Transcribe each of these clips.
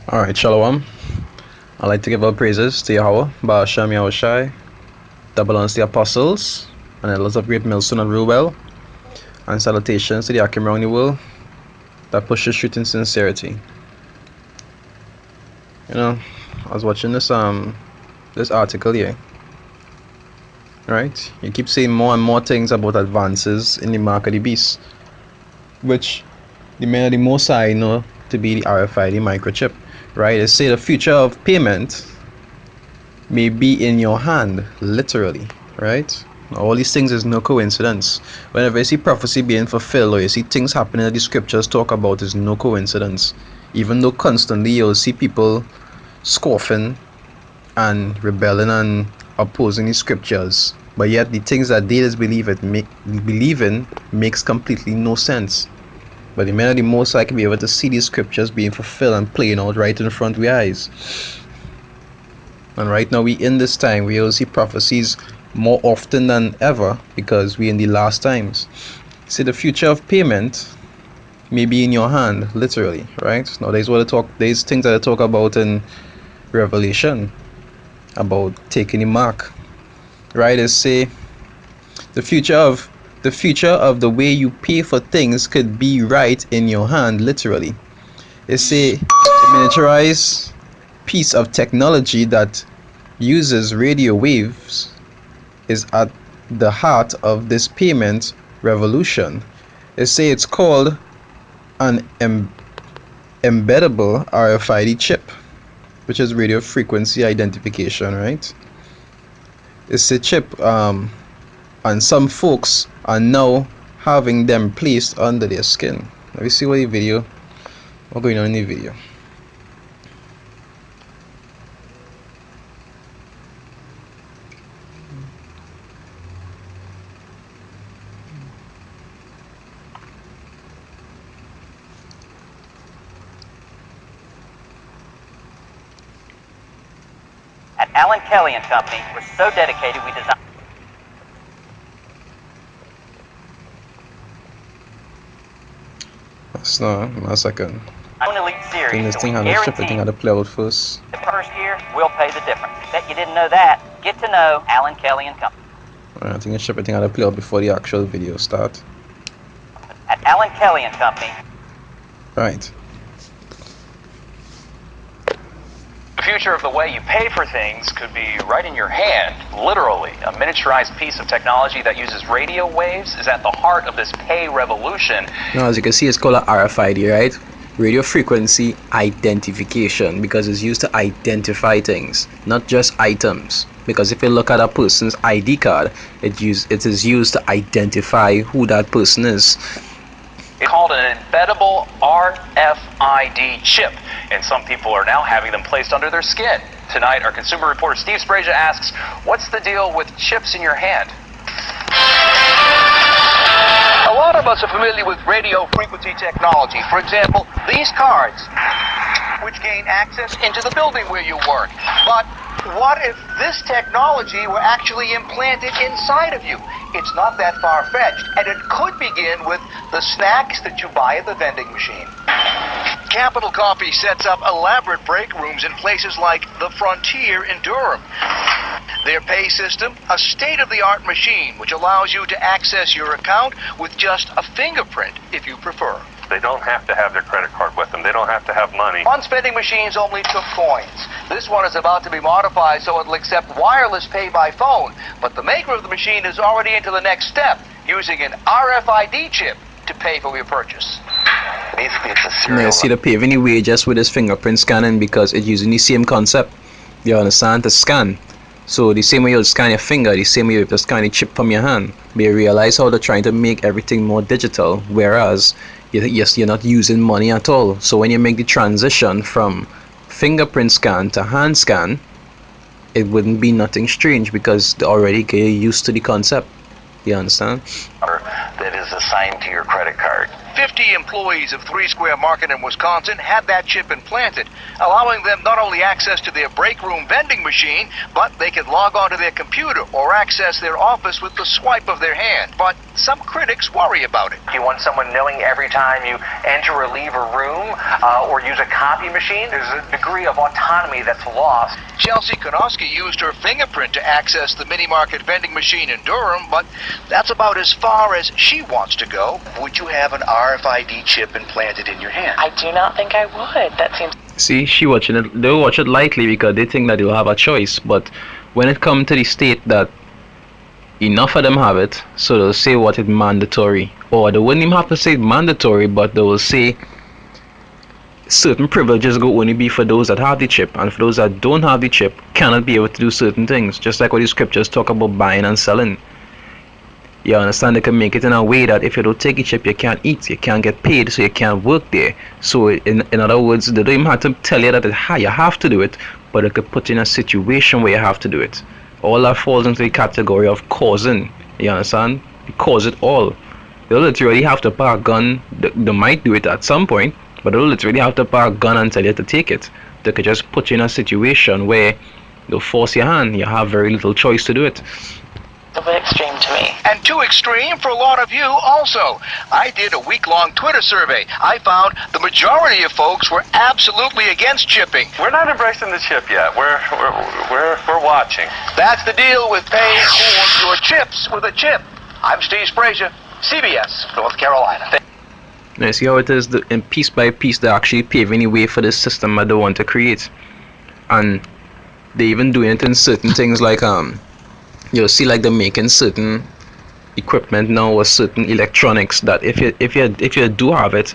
Alright, Shalom. I'd like to give all praises to Yahweh, Ba'ashem Yahushai, double honors to the apostles, and elders of Great Millstone and Rubel, and salutations to the Akim around the world that pushes truth in sincerity. You know, I was watching this article here. Right? You keep saying more and more things about advances in the mark of the beast, which the men of the Most High know to be the RFID microchip. Right? They say the future of payment may be in your hand, literally. Right? All these things is no coincidence. Whenever you see prophecy being fulfilled or you see things happening that the scriptures talk about, is no coincidence. Even though constantly you'll see people scoffing and rebelling and opposing the scriptures, but yet the things that they just believe in makes completely no sense. But the men of the Most High can be able to see these scriptures being fulfilled and playing out right in front of our eyes. And right now we in this time we will see prophecies more often than ever because we in the last times. See, the future of payment may be in your hand, literally. Right now, there's things that I talk about in Revelation about taking the mark. Right? They say the future of the way you pay for things could be right in your hand, literally. They say a miniaturized piece of technology that uses radio waves is at the heart of this payment revolution. They say it's called an embeddable RFID chip, which is radio frequency identification, right? It's a chip, and some folks are now having them placed under their skin. Let me see what's going on in the video. At Allen Kelly and Company, we're so dedicated we designed. That's not a second. An elite series. This thing had to play out first. The first year, we'll pay the difference. Bet you didn't know that. Get to know Allen Kelly and Company. Alright, I think the shipping had to play out before the actual video start. At Allen Kelly and Company. Right. The future of the way you pay for things could be right in your hand, literally. A miniaturized piece of technology that uses radio waves is at the heart of this pay revolution. Now, as you can see, it's called a RFID, right? Radio frequency identification, because it's used to identify things, not just items. Because if you look at a person's ID card, it is used to identify who that person is. It's called an embeddable RFID chip, and some people are now having them placed under their skin. Tonight, our consumer reporter Steve Spraja asks, what's the deal with chips in your hand? A lot of us are familiar with radio frequency technology. For example, these cards, which gain access into the building where you work. But what if this technology were actually implanted inside of you? It's not that far-fetched, and it could begin with the snacks that you buy at the vending machine. Capital Coffee sets up elaborate break rooms in places like the Frontier in Durham. Their pay system, a state-of-the-art machine which allows you to access your account with just a fingerprint if you prefer. They don't have to have their credit card with them. They don't have to have money. Once vending machines only took coins. This one is about to be modified so it'll accept wireless pay by phone. But the maker of the machine is already into the next step, using an RFID chip to pay for your purchase. Basically, it's a serial. Now you see the pay anyway just with this fingerprint scanning, because it's using the same concept. You understand? To scan. So the same way you'll scan your finger, the same way you have scan the chip from your hand. But you realize how they're trying to make everything more digital, whereas you're not using money at all. So when you make the transition from fingerprint scan to hand scan, it wouldn't be nothing strange because they already get used to the concept. You understand? That is assigned to your credit card. 50 employees of 3 Square Market in Wisconsin had that chip implanted, allowing them not only access to their break room vending machine, but they could log onto their computer or access their office with the swipe of their hand. But some critics worry about it. You want someone knowing every time you enter or leave a room or use a copy machine? There's a degree of autonomy that's lost. Chelsea Konowski used her fingerprint to access the mini market vending machine in Durham, but that's about as far as she wants to go. Would you have an RFID chip implanted in your hand? I do not think I would. That seems... See, they watch it lightly because they think that they'll have a choice. But when it comes to the state that enough of them have it, so they'll say what is mandatory. Or they wouldn't even have to say mandatory, but they will say certain privileges go only be for those that have the chip, and for those that don't have the chip cannot be able to do certain things. Just like what the scriptures talk about buying and selling. You understand? They can make it in a way that if you don't take a chip, you can't eat, you can't get paid, so you can't work there. So in other words, they don't even have to tell you that you have to do it, but they could put you in a situation where you have to do it. All that falls into the category of causing. You understand? You cause it all. They'll literally have to pack a gun. They might do it at some point, but they'll literally have to pack a gun and tell you to take it. They could just put you in a situation where they'll force your hand. You have very little choice to do it. a bit extreme to me. And too extreme for a lot of you also. I did a week-long Twitter survey. I found the majority of folks were absolutely against chipping. We're not embracing the chip yet. We're watching. That's the deal with paying for your chips with a chip. I'm Steve Sprazier, CBS, North Carolina. Now, see how it is, in piece by piece, they're actually paving the way for this system that they want to create. And they even doing it in certain things like, you'll see like they're making certain equipment now or certain electronics that if you do have it,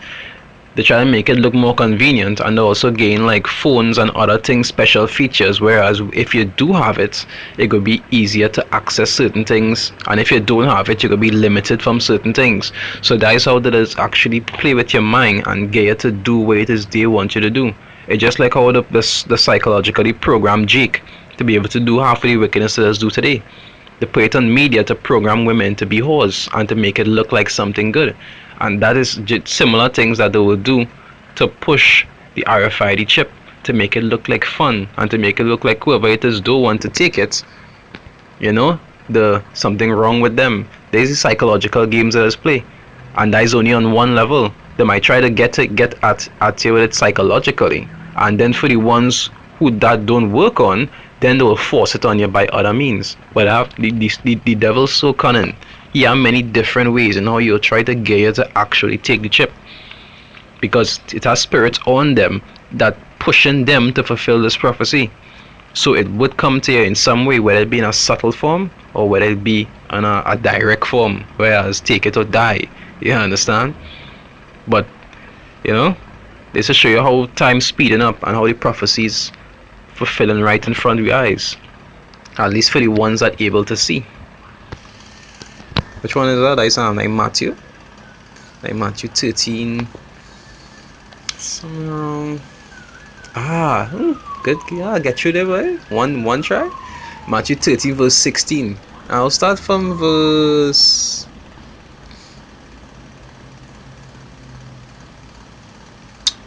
they try to make it look more convenient, and they also gain like phones and other things, special features, whereas if you do have it, it could be easier to access certain things, and if you don't have it, you could be limited from certain things. So that is how they is actually play with your mind and get you to do what it is they want you to do. It's just like how the psychologically programmed Jake to be able to do half of the wickedness that do today. They put it on media to program women to be whores and to make it look like something good. And that is similar things that they will do to push the RFID chip to make it look like fun and to make it look like whoever it is do want to take it, you know, something wrong with them. There's the psychological games that is play, and that is only on one level. They might try to get at you with it psychologically, and then for the ones who that don't work on, then they will force it on you by other means. But the devil's so cunning. He has many different ways in how you'll try to get you to actually take the chip, because it has spirits on them that pushing them to fulfill this prophecy. So it would come to you in some way, whether it be in a subtle form or whether it be in a direct form, whereas take it or die. You understand? But you know, this to show you how time's speeding up and how the prophecies fulfilling right in front of your eyes, at least for the ones that are able to see. Which one is that? I sound like Matthew 13 something wrong. Good. Yeah, get you there, boy. One try. Matthew 13 verse 16. I'll start from verse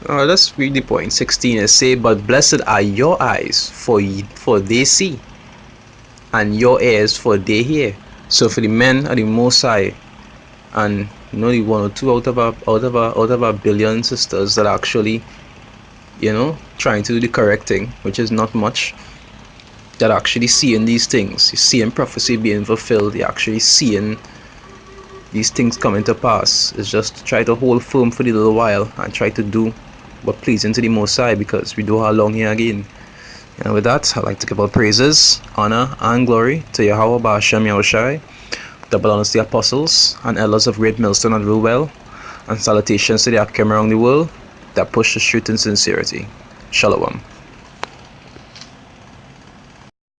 let's read the point. 16 is say, but blessed are your eyes, for they see, and your ears, for they hear. So for the men are the Most High, and you know, the one or two out of our billion sisters that are actually, you know, trying to do the correct thing, which is not much, that are actually seeing these things. You seeing prophecy being fulfilled. You're actually seeing these things coming to pass. It's just to try to hold firm for the little while and try to do what pleasing to the Most High, because we do how long here again. And with that, I'd like to give all praises, honor, and glory to Yahweh Ba'ashem Yahushai, double honors to the apostles and elders of Great Millstone and Rulewell, and salutations to the Akim around the world that push the truth in sincerity. Shalom.